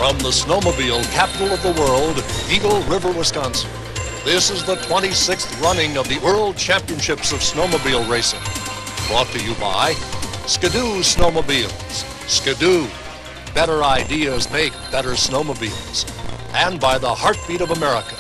From the snowmobile capital of the world, Eagle River, Wisconsin, this is the 26th running of the World Championships of Snowmobile Racing. Brought to you by Skidoo Snowmobiles. Skidoo. Better ideas make better snowmobiles. And by the heartbeat of America,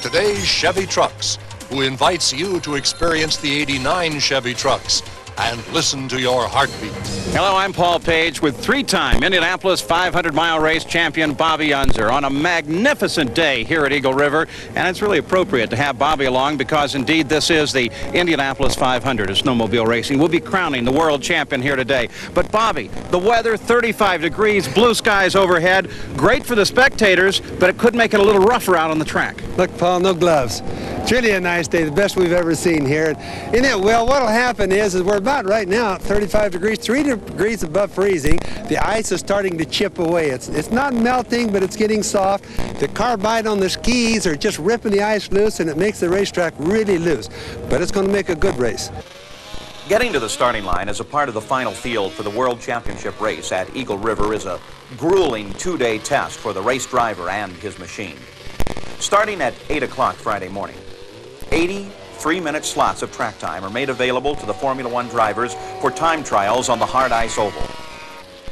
today's Chevy Trucks, who invites you to experience the '89 Chevy Trucks and listen to your heartbeat. Hello, I'm Paul Page with three-time Indianapolis 500-mile race champion Bobby Unser on a magnificent day here at Eagle River. And it's really appropriate to have Bobby along because, indeed, this is the Indianapolis 500 of snowmobile racing. We'll be crowning the world champion here today. But, Bobby, the weather, 35 degrees, blue skies overhead, great for the spectators, but it could make it a little rougher out on the track. Look, Paul, no gloves. It's really a nice day, the best we've ever seen here. And well, what'll happen is we're about right now at 35 degrees, 3 degrees above freezing. The ice is starting to chip away. It's not melting, but it's getting soft. The carbide on the skis are just ripping the ice loose, and it makes the racetrack really loose. But it's going to make a good race. Getting to the starting line as a part of the final field for the World Championship race at Eagle River is a grueling two-day test for the race driver and his machine. Starting at 8 o'clock Friday morning, 80 3-minute slots of track time are made available to the Formula One drivers for time trials on the hard ice oval.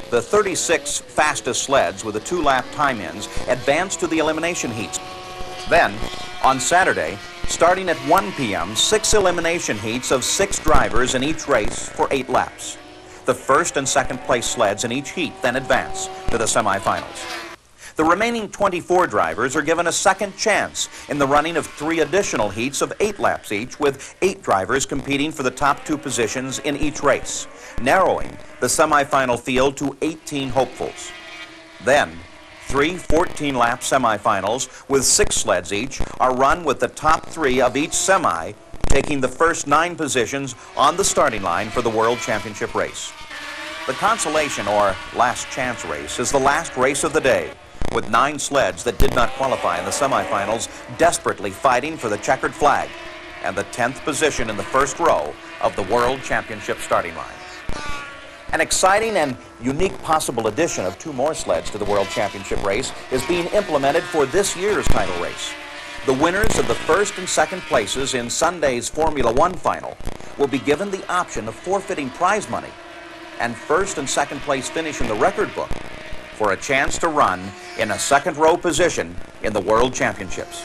The 36 fastest sleds with the 2-lap time-ins advance to the elimination heats. Then, on Saturday, starting at 1 p.m., 6 elimination heats of 6 drivers in each race for 8 laps. The first and second place sleds in each heat then advance to the semifinals. The remaining 24 drivers are given a second chance in the running of 3 additional heats of 8 laps each, with 8 drivers competing for the top 2 positions in each race, narrowing the semifinal field to 18 hopefuls. Then, 3 14-lap semifinals with 6 sleds each are run, with the top 3 of each semi taking the first 9 positions on the starting line for the World Championship race. The consolation or last chance race is the last race of the day, with 9 sleds that did not qualify in the semifinals desperately fighting for the checkered flag and the 10th position in the first row of the World Championship starting line. An exciting and unique possible addition of 2 more sleds to the World Championship race is being implemented for this year's title race. The winners of the first and second places in Sunday's Formula One final will be given the option of forfeiting prize money and first and second place finish in the record book for a chance to run in a second row position in the World Championships.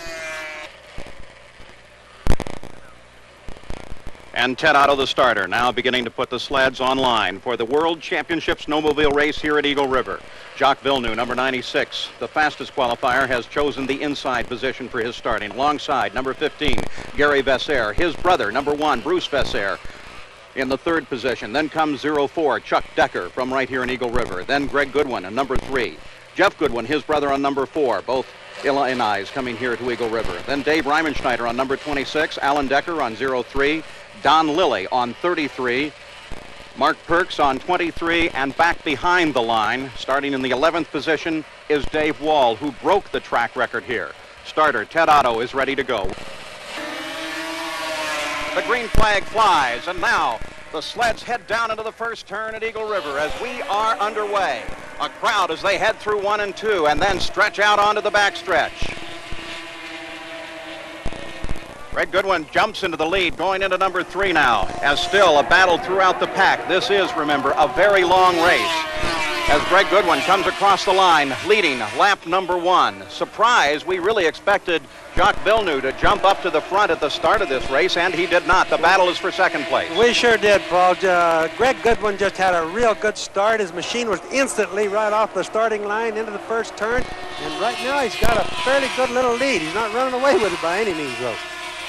And Ted Otto, the starter, now beginning to put the sleds online for the World Championship snowmobile race here at Eagle River. Jacques Villeneuve, number 96, the fastest qualifier, has chosen the inside position for his starting. Alongside, number 15, Gary Vessair. His brother, number 1, Bruce Vessair, in the 3rd position. Then comes 04, Chuck Decker from right here in Eagle River. Then Greg Goodwin on number 3. Jeff Goodwin, his brother, on number 4. Both Illinois coming here to Eagle River. Then Dave Reimenschneider on number 26. Alan Decker on 03. Don Lilly on 33. Mark Perks on 23. And back behind the line, starting in the 11th position, is Dave Wall, who broke the track record here. Starter Ted Otto is ready to go. The green flag flies, and now the sleds head down into the first turn at Eagle River as we are underway. A crowd as they head through 1 and 2 and then stretch out onto the backstretch. Greg Goodwin jumps into the lead, going into number 3 now, as still a battle throughout the pack. This is, remember, a very long race. As Greg Goodwin comes across the line, leading lap number 1. Surprise, we really expected Jacques Villeneuve to jump up to the front at the start of this race, and he did not. The battle is for second place. We sure did, Paul. Greg Goodwin just had a real good start. His machine was instantly right off the starting line into the first turn, and right now he's got a fairly good little lead. He's not running away with it by any means, though.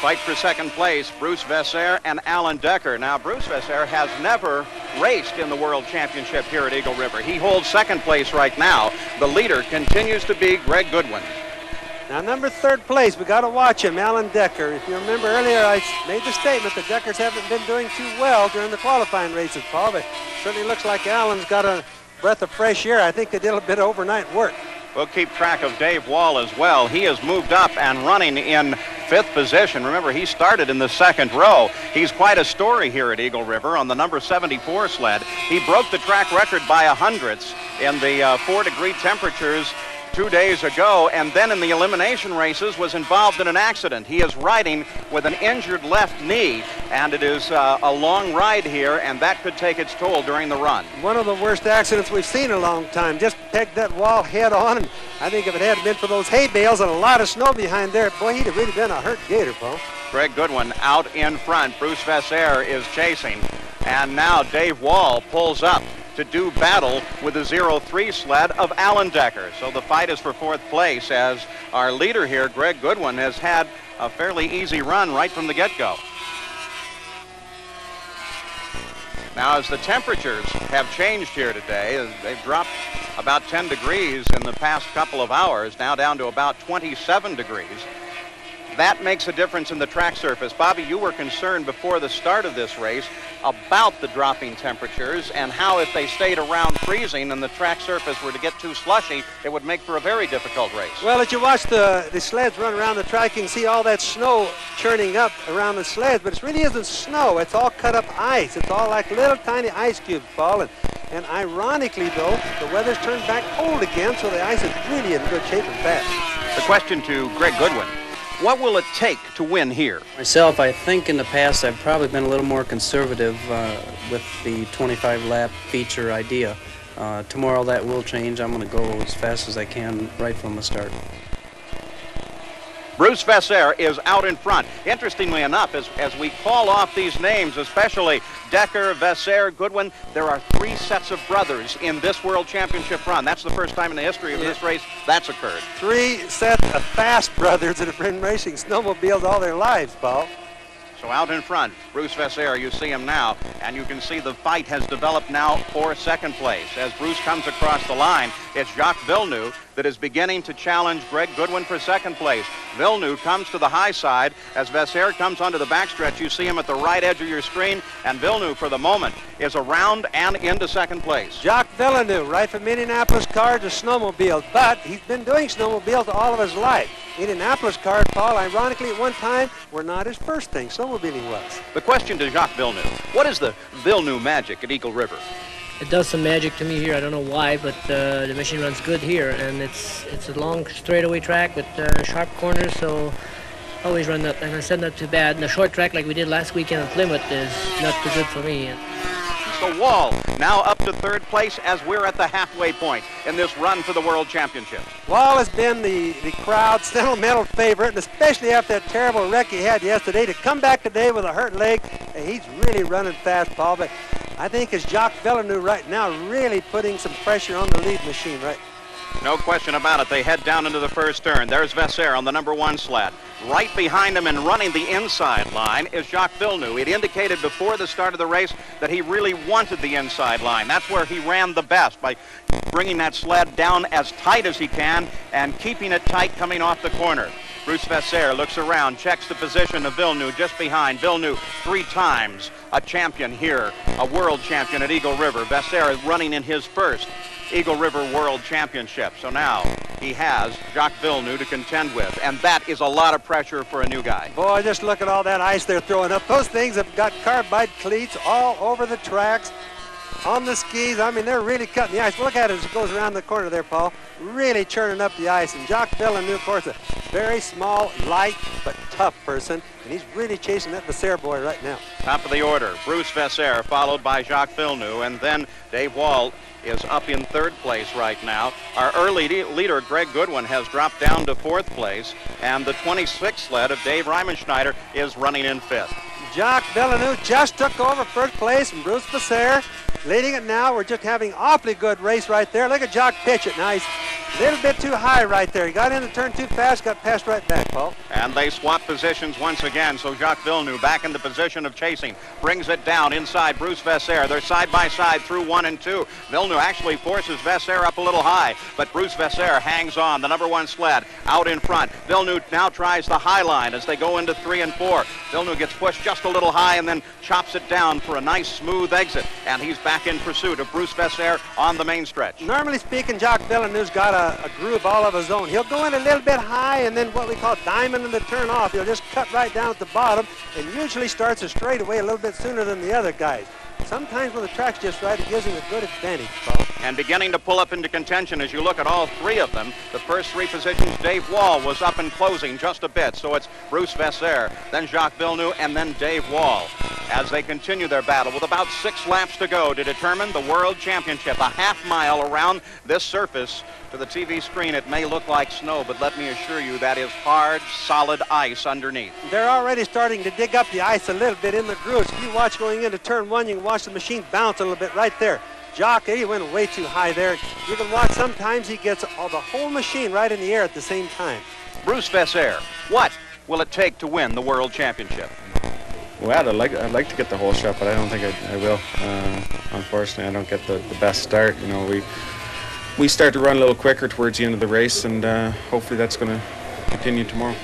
Fight for second place, Bruce Vessair and Alan Decker. Now, Bruce Vessair has never raced in the World Championship here at Eagle River. He holds second place right now. The leader continues to be Greg Goodwin. Now, number 3rd place, we got to watch him, Alan Decker. If you remember earlier, I made the statement that Deckers haven't been doing too well during the qualifying races, Paul, but certainly looks like Alan's got a breath of fresh air. I think they did a bit of overnight work. We'll keep track of Dave Wall as well. He has moved up and running in 5th position. Remember, he started in the 2nd row. He's quite a story here at Eagle River on the number 74 sled. He broke the track record by 100ths in the 4-degree temperatures 2 days ago, and then in the elimination races was involved in an accident. He is riding with an injured left knee, and it is a long ride here, and that could take its toll during the run. One of the worst accidents we've seen in a long time. Just pegged that wall head on, and I think if it hadn't been for those hay bales and a lot of snow behind there, boy, he'd have really been a hurt gator, Paul. Greg Goodwin out in front. Bruce Vessair is chasing, and now Dave Wall pulls up to do battle with the 0-3 sled of Alan Decker. So the fight is for 4th place, as our leader here, Greg Goodwin, has had a fairly easy run right from the get-go. Now, as the temperatures have changed here today, they've dropped about 10 degrees in the past couple of hours, now down to about 27 degrees. That makes a difference in the track surface. Bobby, you were concerned before the start of this race about the dropping temperatures and how if they stayed around freezing and the track surface were to get too slushy, it would make for a very difficult race. Well, as you watch the sleds run around the track, you can see all that snow churning up around the sleds, but it really isn't snow. It's all cut up ice. It's all like little tiny ice cubes falling. And ironically, though, the weather's turned back cold again, so the ice is really in good shape and fast. The question to Greg Goodwin: what will it take to win here? Myself, I think in the past I've probably been a little more conservative with the 25-lap feature idea. Tomorrow that will change. I'm going to go as fast as I can right from the start. Bruce Vessair is out in front. Interestingly enough, as we call off these names, especially Decker, Vessair, Goodwin, there are 3 sets of brothers in this World Championship run. That's the first time in the history of this race that's occurred. 3 sets of fast brothers that have been racing snowmobiles all their lives, Paul. So out in front, Bruce Vessair, you see him now, and you can see the fight has developed now for 2nd place. As Bruce comes across the line, it's Jacques Villeneuve that is beginning to challenge Greg Goodwin for 2nd place. Villeneuve comes to the high side. As Vessair comes onto the backstretch, you see him at the right edge of your screen, and Villeneuve, for the moment, is around and into 2nd place. Jacques Villeneuve, right from Indianapolis car to snowmobiles, but he's been doing snowmobiles all of his life. Indianapolis cars, Paul, ironically, at one time, were not his first thing. Snowmobiling was. The question to Jacques Villeneuve: what is the Villeneuve magic at Eagle River? It does some magic to me here. I don't know why, but the machine runs good here, and it's a long straightaway track with sharp corners, so always run that. And I said not too bad. And the short track like we did last weekend at Plymouth is not too good for me. So Wall now up to 3rd place as we're at the halfway point in this run for the World Championship. Wall has been the crowd's sentimental favorite, and especially after that terrible wreck he had yesterday, to come back today with a hurt leg, he's really running fast, Paul. But I think it's Jacques Villeneuve right now really putting some pressure on the lead machine, right? No question about it. They head down into the first turn. There's Vessair on the number 1 sled. Right behind him and running the inside line is Jacques Villeneuve. It indicated before the start of the race that he really wanted the inside line. That's where he ran the best, by bringing that sled down as tight as he can and keeping it tight coming off the corner. Bruce Vessair looks around, checks the position of Villeneuve just behind. Villeneuve, 3 times a champion here, a world champion at Eagle River. Vessair is running in his first Eagle River World Championship. So now he has Jacques Villeneuve to contend with, and that is a lot of pressure for a new guy. Boy, just look at all that ice they're throwing up. Those things have got carbide cleats all over the tracks, on the skis. I mean, they're really cutting the ice. Look at it as it goes around the corner there, Paul. Really churning up the ice. And Jacques Villeneuve, of course, a very small, light, but tough person. And he's really chasing that Vessair boy right now. Top of the order, Bruce Vessair, followed by Jacques Villeneuve, and then Dave Wall is up in 3rd place right now. Our early leader, Greg Goodwin, has dropped down to 4th place, and the 26th sled of Dave Reimenschneider is running in 5th. Jacques Villeneuve just took over 1st place from Bruce Vessair, leading it now. We're just having awfully good race right there. Look at Jacques pitch it. Now he's a little bit too high right there. He got in the turn too fast, got passed right back, Paul. And they swap positions once again, so Jacques Villeneuve back in the position of chasing. Brings it down inside Bruce Vessair. They're side by side through 1 and 2. Villeneuve actually forces Vessair up a little high, but Bruce Vessair hangs on. The number 1 sled out in front. Villeneuve now tries the high line as they go into 3 and 4. Villeneuve gets pushed just a little high and then chops it down for a nice smooth exit, and he's back in pursuit of Bruce Vessair on the main stretch. Normally speaking, Jacques Villeneuve's got a groove all of his own. He'll go in a little bit high and then what we call diamond in the turn off. He'll just cut right down at the bottom and usually starts a straightaway a little bit sooner than the other guys. sometimes when the track's just right, it gives him a good advantage, Paul. And beginning to pull up into contention as you look at all three of them. The first three positions, Dave Wall was up and closing just a bit, so it's Bruce Vessair, then Jacques Villeneuve, and then Dave Wall. As they continue their battle with about 6 laps to go to determine the World Championship, a half-mile around this surface. To the TV screen, it may look like snow, but let me assure you that is hard, solid ice underneath. They're already starting to dig up the ice a little bit in the grooves. If you watch going into turn 1, you can watch the machine bounce a little bit right there. Jacques, he went way too high there. You can watch sometimes he gets the whole machine right in the air at the same time. Bruce Vessair, what will it take to win the World Championship? Well, I'd like to get the whole shot, but I don't think I will. Unfortunately, I don't get the best start. You know, we start to run a little quicker towards the end of the race, and hopefully that's going to continue tomorrow.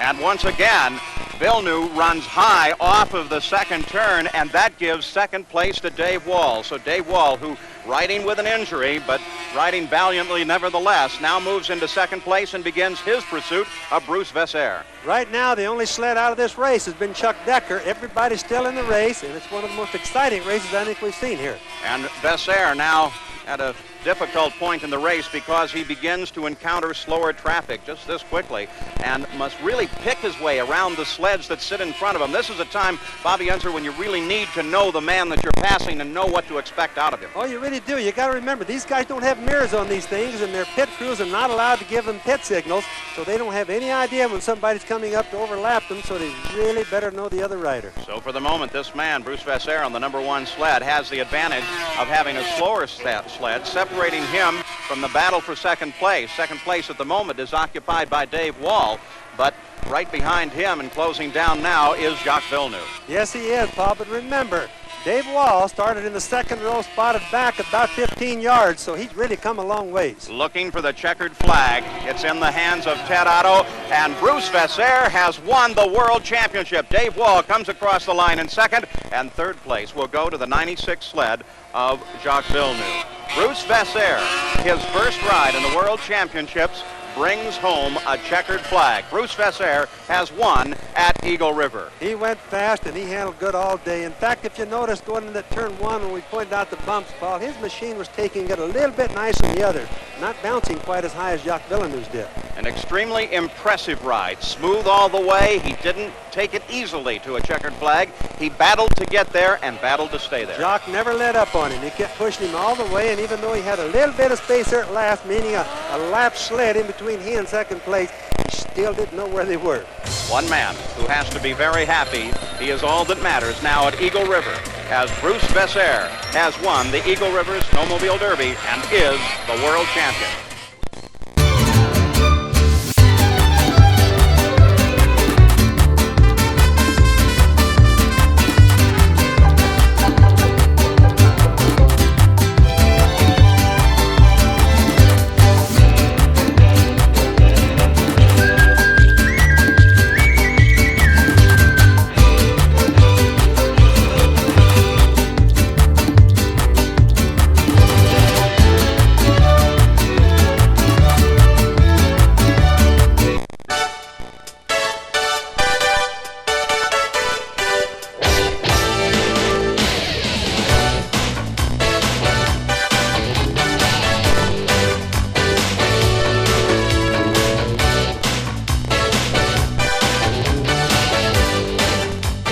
And once again, Villeneuve runs high off of the second turn, and that gives second place to Dave Wall. So Dave Wall, who riding with an injury, but riding valiantly nevertheless, now moves into second place and begins his pursuit of Bruce Vessair. Right now, the only sled out of this race has been Chuck Decker. Everybody's still in the race, and it's one of the most exciting races I think we've seen here. And Vessair now at a difficult point in the race because he begins to encounter slower traffic just this quickly and must really pick his way around the sleds that sit in front of him. This is a time, Bobby Unser, when you really need to know the man that you're passing and know what to expect out of him. Oh, you really do. You got to remember, these guys don't have mirrors on these things, and their pit crews are not allowed to give them pit signals, so they don't have any idea when somebody's coming up to overlap them, so they really better know the other rider. So for the moment, this man, Bruce Vessair, on the number 1 sled, has the advantage of having a slower sled, separating him from the battle for second place. Second place at the moment is occupied by Dave Wall, but right behind him and closing down now is Jacques Villeneuve. Yes, he is, Paul, but remember, Dave Wall started in the second row, spotted back about 15 yards, so he's really come a long ways. Looking for the checkered flag. It's in the hands of Ted Otto, and Bruce Vessair has won the World Championship. Dave Wall comes across the line in second, and third place will go to the 96 sled of Jacques Villeneuve. Bruce Vessair, his first ride in the World Championships, brings home a checkered flag. Bruce Vessair has won at Eagle River. He went fast and he handled good all day. In fact, if you notice going into turn 1 when we pointed out the bumps, Paul, his machine was taking it a little bit nicer than the other, not bouncing quite as high as Jacques Villeneuve's did. An extremely impressive ride. Smooth all the way. He didn't take it easily to a checkered flag. He battled to get there and battled to stay there. Jacques never let up on him. He kept pushing him all the way, and even though he had a little bit of space there at last, meaning a lap sled in between he and second place, he still didn't know where they were. One man who has to be very happy. He is all that matters now at Eagle River, as Bruce Vessair has won the Eagle River Snowmobile Derby and is the world champion.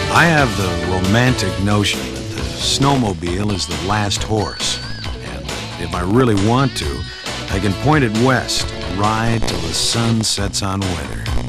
I have the romantic notion that the snowmobile is the last horse, and if I really want to, I can point it west and ride till the sun sets on weather.